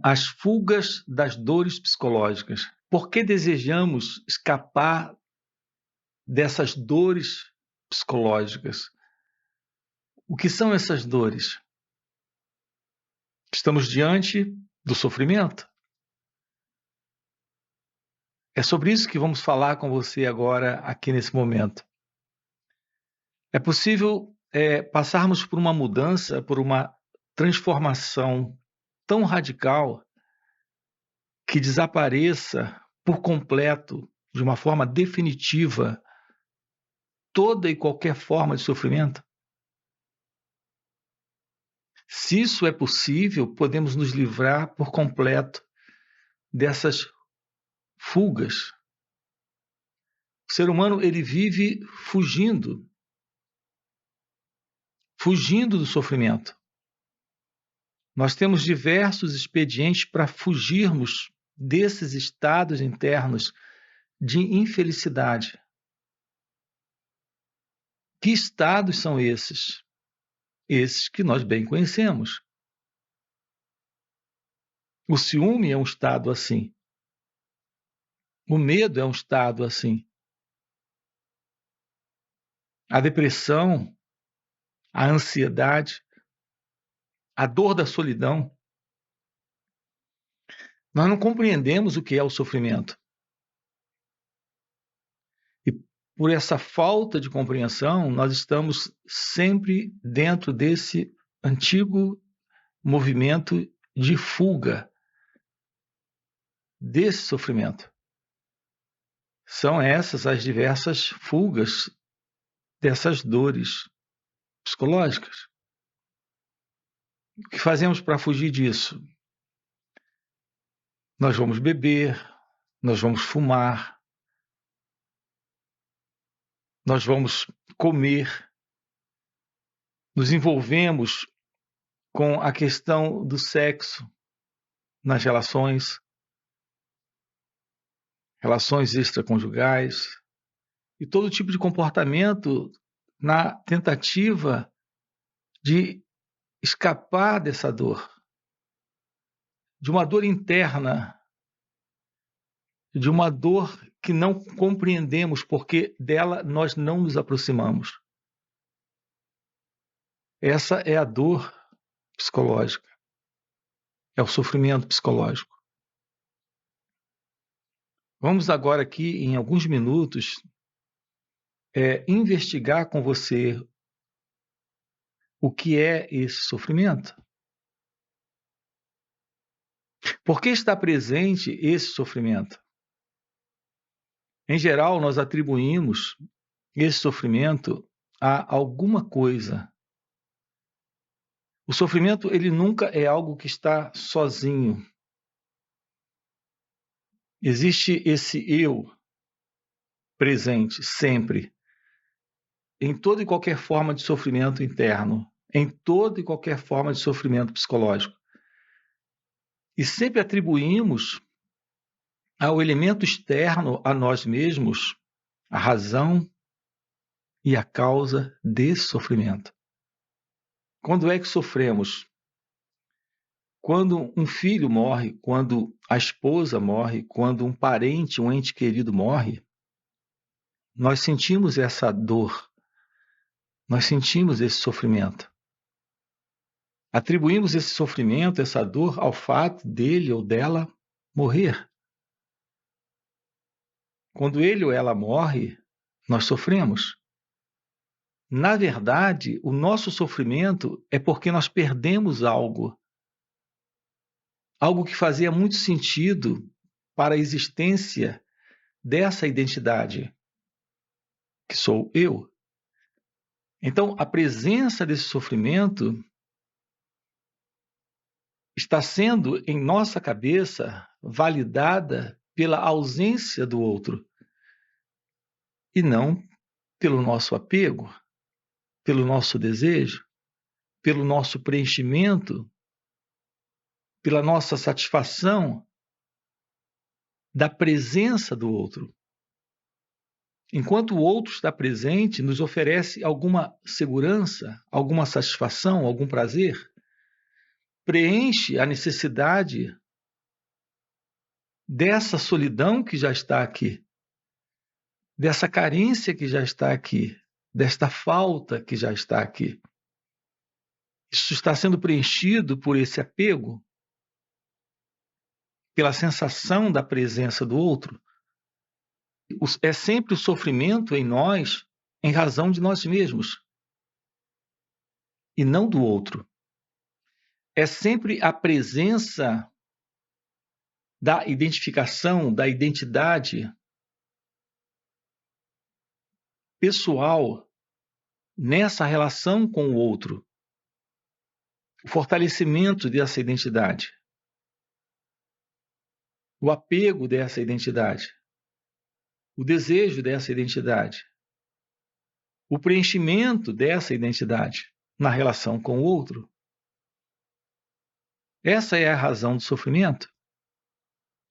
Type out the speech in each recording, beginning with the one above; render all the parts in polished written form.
As fugas das dores psicológicas. Por que desejamos escapar dessas dores psicológicas? O que são essas dores? Estamos diante do sofrimento. É sobre isso que vamos falar com você agora, aqui nesse momento. É possível passarmos por uma mudança, por uma transformação tão radical que desapareça por completo, de uma forma definitiva, toda e qualquer forma de sofrimento? Se isso é possível, podemos nos livrar por completo dessas fugas. O ser humano, ele vive fugindo do sofrimento. Nós temos diversos expedientes para fugirmos desses estados internos de infelicidade. Que estados são esses? Esses que nós bem conhecemos. O ciúme é um estado assim. O medo é um estado assim. A depressão, a ansiedade, a dor da solidão. Nós não compreendemos o que é o sofrimento. E por essa falta de compreensão, nós estamos sempre dentro desse antigo movimento de fuga desse sofrimento. São essas as diversas fugas dessas dores psicológicas. O que fazemos para fugir disso? Nós vamos beber, nós vamos fumar, nós vamos comer, nos envolvemos com a questão do sexo nas relações extraconjugais e todo tipo de comportamento na tentativa de escapar dessa dor, de uma dor interna, de uma dor que não compreendemos, porque dela nós não nos aproximamos. Essa é a dor psicológica, é o sofrimento psicológico. Vamos agora aqui, em alguns minutos, investigar com você o que é esse sofrimento. Por que está presente esse sofrimento? Em geral, nós atribuímos esse sofrimento a alguma coisa. O sofrimento, ele nunca é algo que está sozinho. Existe esse eu presente sempre, em toda e qualquer forma de sofrimento interno, em toda e qualquer forma de sofrimento psicológico. E sempre atribuímos ao elemento externo a nós mesmos a razão e a causa desse sofrimento. Quando é que sofremos? Quando um filho morre, quando a esposa morre, quando um parente, um ente querido morre, nós sentimos essa dor, nós sentimos esse sofrimento. Atribuímos esse sofrimento, essa dor, ao fato dele ou dela morrer. Quando ele ou ela morre, nós sofremos. Na verdade, o nosso sofrimento é porque nós perdemos algo que fazia muito sentido para a existência dessa identidade, que sou eu. Então, a presença desse sofrimento está sendo, em nossa cabeça, validada pela ausência do outro, e não pelo nosso apego, pelo nosso desejo, pelo nosso preenchimento, pela nossa satisfação da presença do outro. Enquanto o outro está presente, nos oferece alguma segurança, alguma satisfação, algum prazer, preenche a necessidade dessa solidão que já está aqui, dessa carência que já está aqui, desta falta que já está aqui. Isso está sendo preenchido por esse apego, pela sensação da presença do outro. É sempre o sofrimento em nós em razão de nós mesmos e não do outro. É sempre a presença da identificação, da identidade pessoal nessa relação com o outro. O fortalecimento dessa identidade. O apego dessa identidade. O desejo dessa identidade. O preenchimento dessa identidade na relação com o outro. Essa é a razão do sofrimento.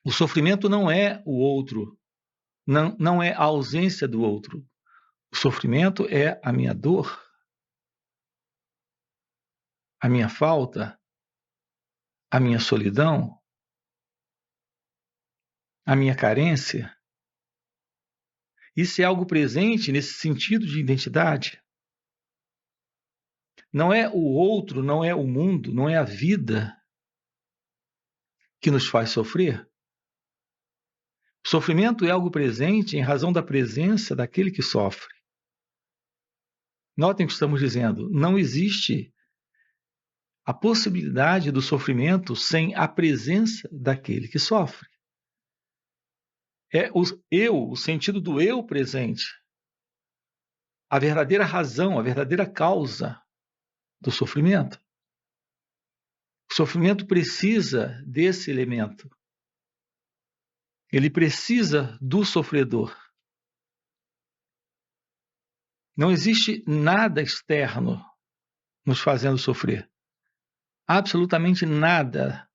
O sofrimento não é o outro, não é a ausência do outro. O sofrimento é a minha dor, a minha falta, a minha solidão, a minha carência. Isso é algo presente nesse sentido de identidade. Não é o outro, não é o mundo, não é a vida que nos faz sofrer. O sofrimento é algo presente em razão da presença daquele que sofre. Notem o que estamos dizendo. Não existe a possibilidade do sofrimento sem a presença daquele que sofre. É o sentido do eu presente. A verdadeira razão, a verdadeira causa do sofrimento. O sofrimento precisa desse elemento. Ele precisa do sofredor. Não existe nada externo nos fazendo sofrer. Absolutamente nada.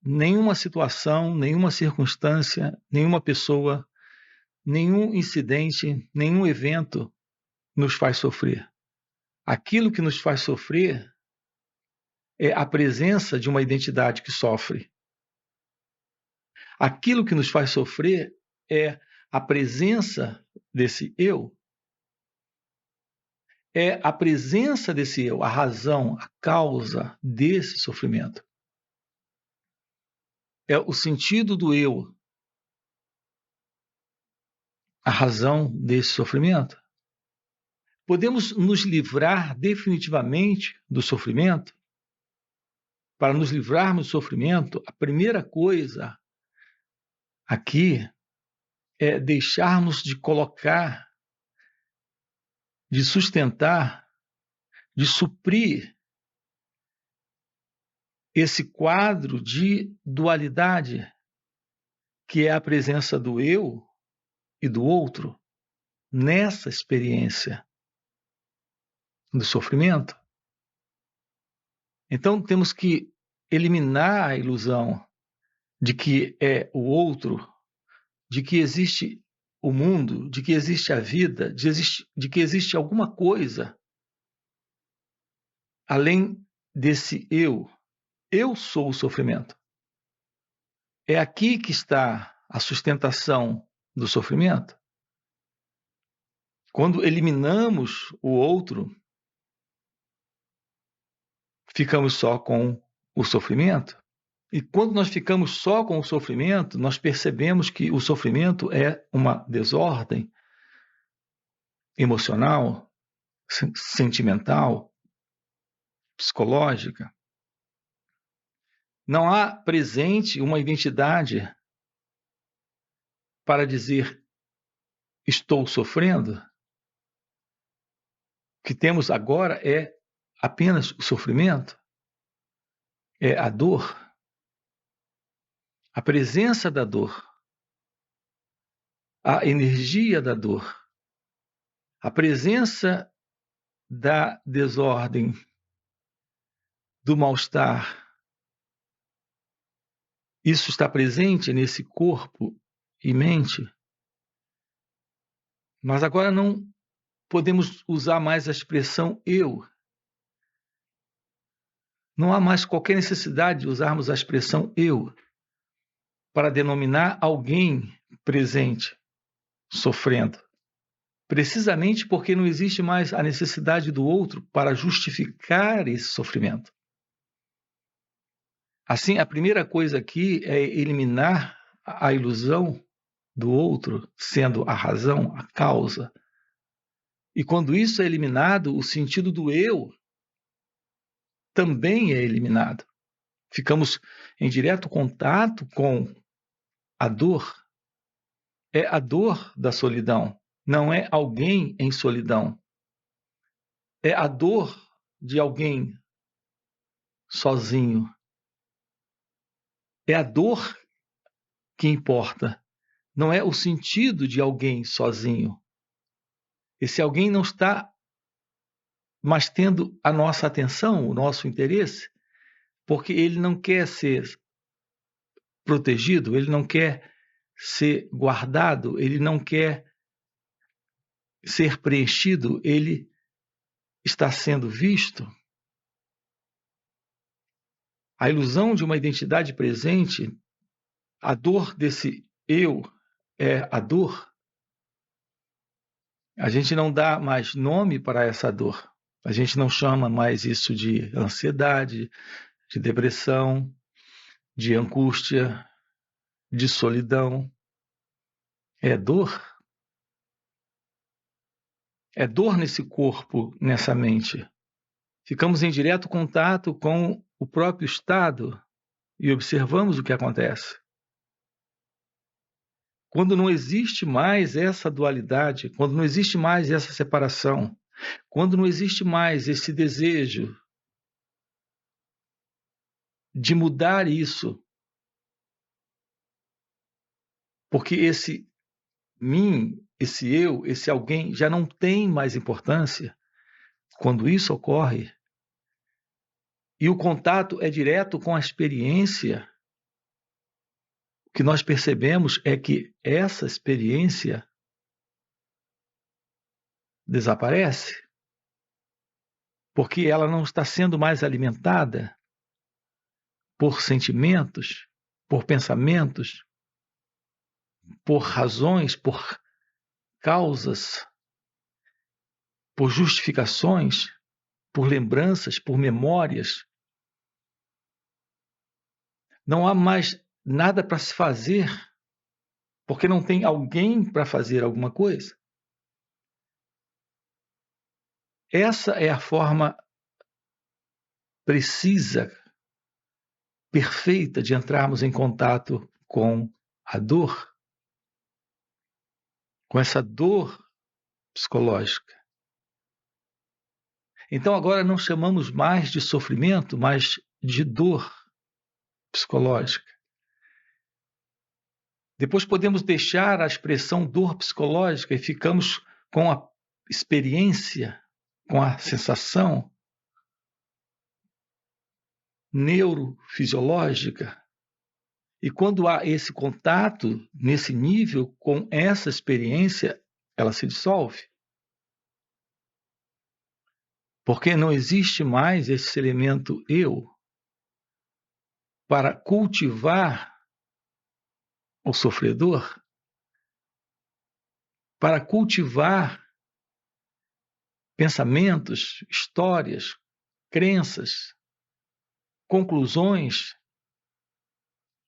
Nenhuma situação, nenhuma circunstância, nenhuma pessoa, nenhum incidente, nenhum evento nos faz sofrer. Aquilo que nos faz sofrer é a presença de uma identidade que sofre. Aquilo que nos faz sofrer é a presença desse eu. É a presença desse eu, a razão, a causa desse sofrimento. É o sentido do eu, a razão desse sofrimento. Podemos nos livrar definitivamente do sofrimento? Para nos livrarmos do sofrimento, a primeira coisa aqui é deixarmos de colocar, de sustentar, de suprir esse quadro de dualidade que é a presença do eu e do outro nessa experiência do sofrimento. Então temos que eliminar a ilusão de que é o outro, de que existe o mundo, de que existe a vida, de que existe alguma coisa além desse eu. Eu sou o sofrimento. É aqui que está a sustentação do sofrimento. Quando eliminamos o outro, ficamos só com o sofrimento. E quando nós ficamos só com o sofrimento, nós percebemos que o sofrimento é uma desordem emocional, sentimental, psicológica. Não há presente uma identidade para dizer estou sofrendo. O que temos agora é apenas o sofrimento, é a dor, a presença da dor, a energia da dor, a presença da desordem, do mal-estar. Isso está presente nesse corpo e mente. Mas agora não podemos usar mais a expressão eu. Não há mais qualquer necessidade de usarmos a expressão eu. para denominar alguém presente sofrendo, precisamente porque não existe mais a necessidade do outro para justificar esse sofrimento. Assim, a primeira coisa aqui é eliminar a ilusão do outro sendo a razão, a causa. E quando isso é eliminado, o sentido do eu também é eliminado. Ficamos em direto contato com a dor. É a dor da solidão, não é alguém em solidão. É a dor de alguém sozinho. É a dor que importa, não é o sentido de alguém sozinho. Esse alguém não está mais tendo a nossa atenção, o nosso interesse, porque ele não quer ser protegido, ele não quer ser guardado, ele não quer ser preenchido, ele está sendo visto. A ilusão de uma identidade presente, a dor desse eu é a dor. A gente não dá mais nome para essa dor. A gente não chama mais isso de ansiedade, de depressão, de angústia, de solidão. É dor. É dor nesse corpo, nessa mente. Ficamos em direto contato com o próprio estado e observamos o que acontece. Quando não existe mais essa dualidade, quando não existe mais essa separação, quando não existe mais esse desejo de mudar isso, porque esse mim, esse eu, esse alguém já não tem mais importância, quando isso ocorre, e o contato é direto com a experiência, o que nós percebemos é que essa experiência desaparece, porque ela não está sendo mais alimentada por sentimentos, por pensamentos, por razões, por causas, por justificações, por lembranças, por memórias. Não há mais nada para se fazer, porque não tem alguém para fazer alguma coisa. Essa é a forma precisa, perfeita de entrarmos em contato com a dor, com essa dor psicológica. Então agora não chamamos mais de sofrimento, mas de dor psicológica. Depois podemos deixar a expressão dor psicológica e ficamos com a experiência, com a sensação neurofisiológica. E quando há esse contato, nesse nível, com essa experiência, ela se dissolve. Porque não existe mais esse elemento eu para cultivar o sofredor, para cultivar pensamentos, histórias, crenças, conclusões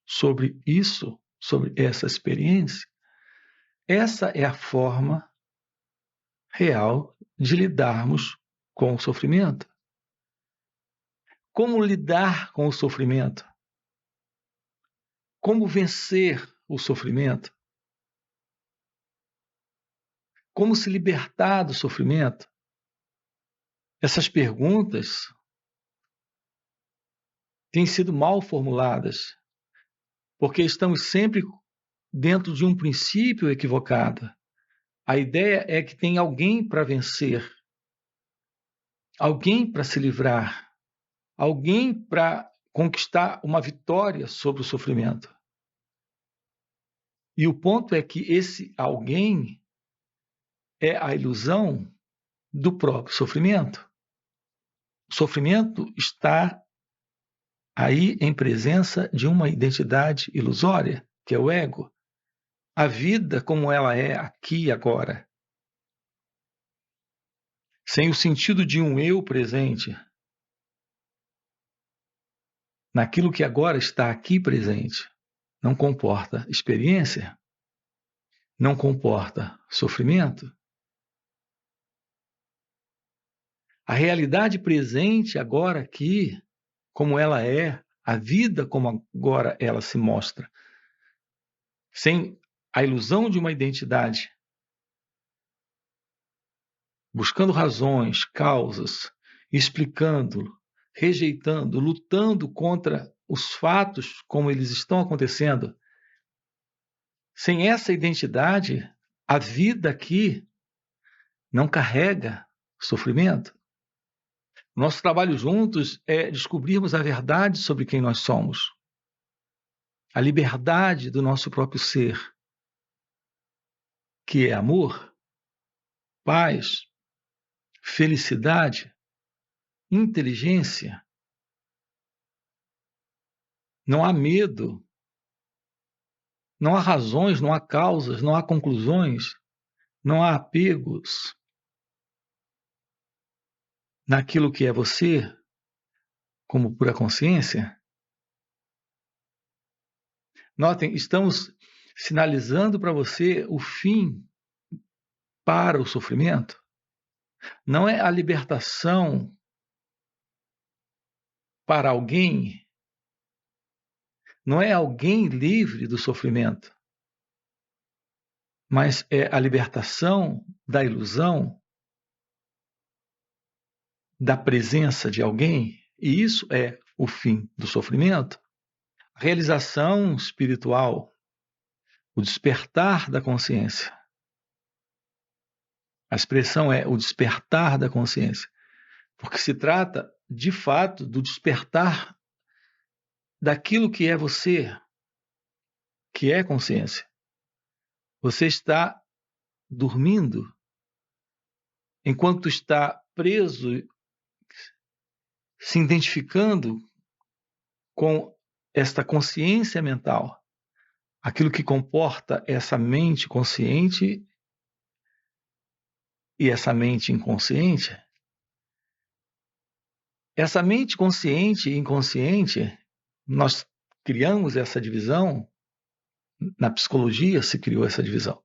sobre isso, sobre essa experiência. Essa é a forma real de lidarmos com o sofrimento. Como lidar com o sofrimento? Como vencer o sofrimento? Como se libertar do sofrimento? Essas perguntas têm sido mal formuladas, porque estamos sempre dentro de um princípio equivocado. A ideia é que tem alguém para vencer, alguém para se livrar, alguém para conquistar uma vitória sobre o sofrimento. E o ponto é que esse alguém é a ilusão do próprio sofrimento. O sofrimento está aí em presença de uma identidade ilusória. que é o ego, a vida como ela é aqui e agora, sem o sentido de um eu presente, naquilo que agora está aqui presente, não comporta experiência, não comporta sofrimento. A realidade presente agora aqui, como ela é, a vida como agora ela se mostra, sem a ilusão de uma identidade, buscando razões, causas, explicando, rejeitando, lutando contra os fatos como eles estão acontecendo. Sem essa identidade, a vida aqui não carrega sofrimento. Nosso trabalho juntos é descobrirmos a verdade sobre quem nós somos, a liberdade do nosso próprio ser, que é amor, paz, felicidade, inteligência. Não há medo, não há razões, não há causas, não há conclusões, não há apegos naquilo que é você, como pura consciência. Notem, estamos sinalizando para você o fim para o sofrimento. Não é a libertação para alguém, não é alguém livre do sofrimento, mas é a libertação da ilusão da presença de alguém, e isso é o fim do sofrimento. A realização espiritual, o despertar da consciência. A expressão é o despertar da consciência, porque se trata, de fato, do despertar daquilo que é você, que é consciência. Você está dormindo enquanto está preso, se identificando com esta consciência mental, aquilo que comporta essa mente consciente e essa mente inconsciente. Essa mente consciente e inconsciente, nós criamos essa divisão, na psicologia se criou essa divisão,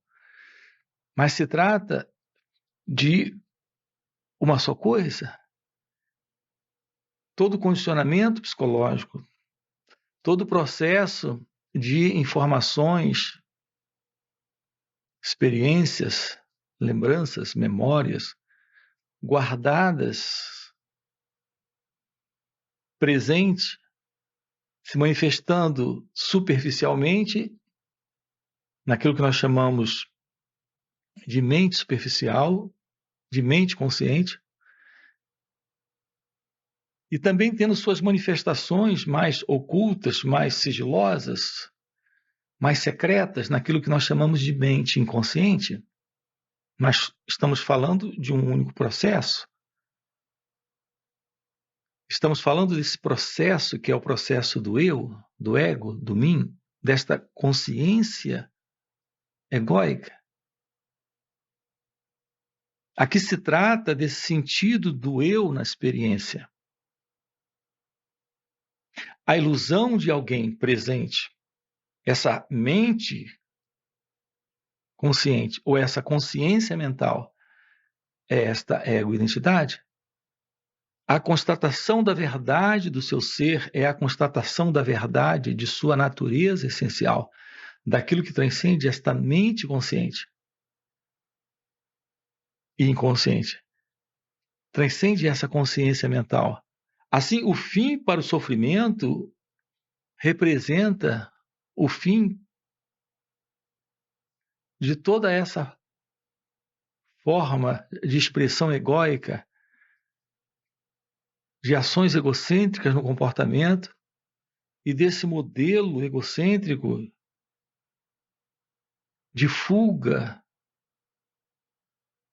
mas se trata de uma só coisa. Todo condicionamento psicológico, todo processo de informações, experiências, lembranças, memórias, guardadas, presente, se manifestando superficialmente, naquilo que nós chamamos de mente superficial, de mente consciente, e também tendo suas manifestações mais ocultas, mais sigilosas, mais secretas, naquilo que nós chamamos de mente inconsciente. Mas estamos falando de um único processo. Estamos falando desse processo que é o processo do eu, do ego, do mim, desta consciência egóica. Aqui se trata desse sentido do eu na experiência. A ilusão de alguém presente, essa mente consciente ou essa consciência mental, é esta ego-identidade. A constatação da verdade do seu ser é a constatação da verdade de sua natureza essencial, daquilo que transcende esta mente consciente e inconsciente. Transcende essa consciência mental. Assim, o fim para o sofrimento representa o fim de toda essa forma de expressão egóica, de ações egocêntricas no comportamento e desse modelo egocêntrico de fuga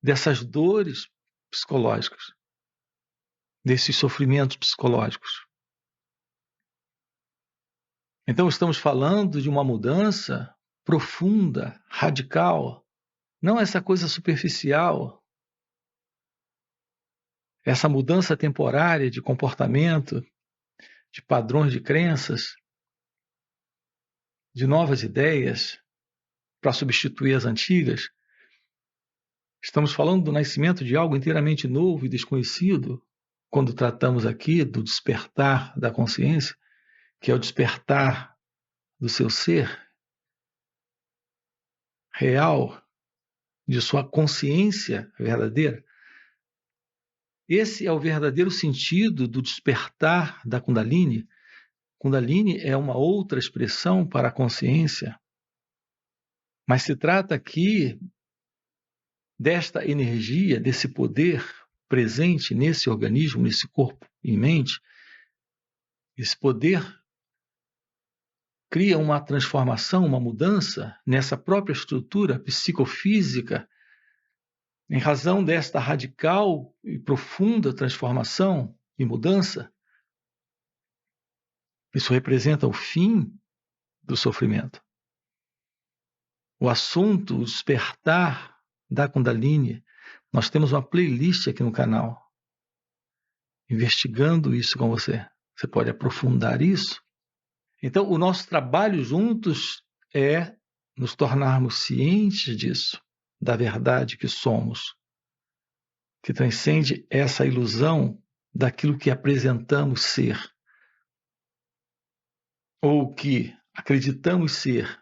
dessas dores psicológicas, desses sofrimentos psicológicos. Então, estamos falando de uma mudança profunda, radical, não essa coisa superficial, essa mudança temporária de comportamento, de padrões de crenças, de novas ideias para substituir as antigas. Estamos falando do nascimento de algo inteiramente novo e desconhecido, quando tratamos aqui do despertar da consciência, que é o despertar do seu ser real, de sua consciência verdadeira. Esse é o verdadeiro sentido do despertar da Kundalini. Kundalini é uma outra expressão para a consciência, mas se trata aqui desta energia, desse poder presente nesse organismo, nesse corpo e mente. Esse poder cria uma transformação, uma mudança nessa própria estrutura psicofísica, em razão desta radical e profunda transformação e mudança. Isso representa o fim do sofrimento. O assunto, o despertar da Kundalini, nós temos uma playlist aqui no canal, investigando isso com você. Você pode aprofundar isso. Então, o nosso trabalho juntos é nos tornarmos cientes disso, da verdade que somos, que transcende essa ilusão daquilo que apresentamos ser, ou que acreditamos ser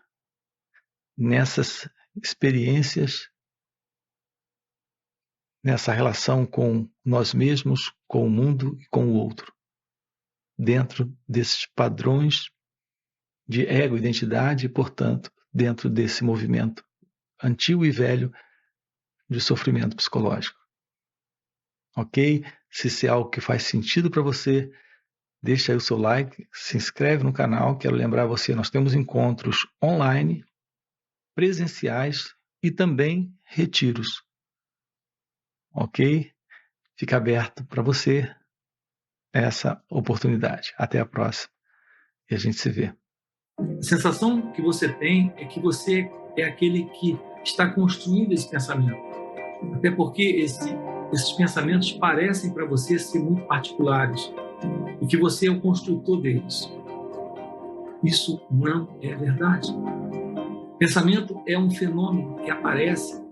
nessas experiências, nessa relação com nós mesmos, com o mundo e com o outro, dentro desses padrões de ego-identidade e, portanto, dentro desse movimento antigo e velho de sofrimento psicológico. Ok? Se isso é algo que faz sentido para você, deixa aí o seu like, se inscreve no canal. Quero lembrar você, nós temos encontros online, presenciais e também retiros. Ok? Fica aberto para você essa oportunidade. Até a próxima. E a gente se vê. A sensação que você tem é que você é aquele que está construindo esse pensamento. Até porque esses pensamentos parecem para você ser muito particulares e que você é o construtor deles. Isso não é verdade. Pensamento é um fenômeno que aparece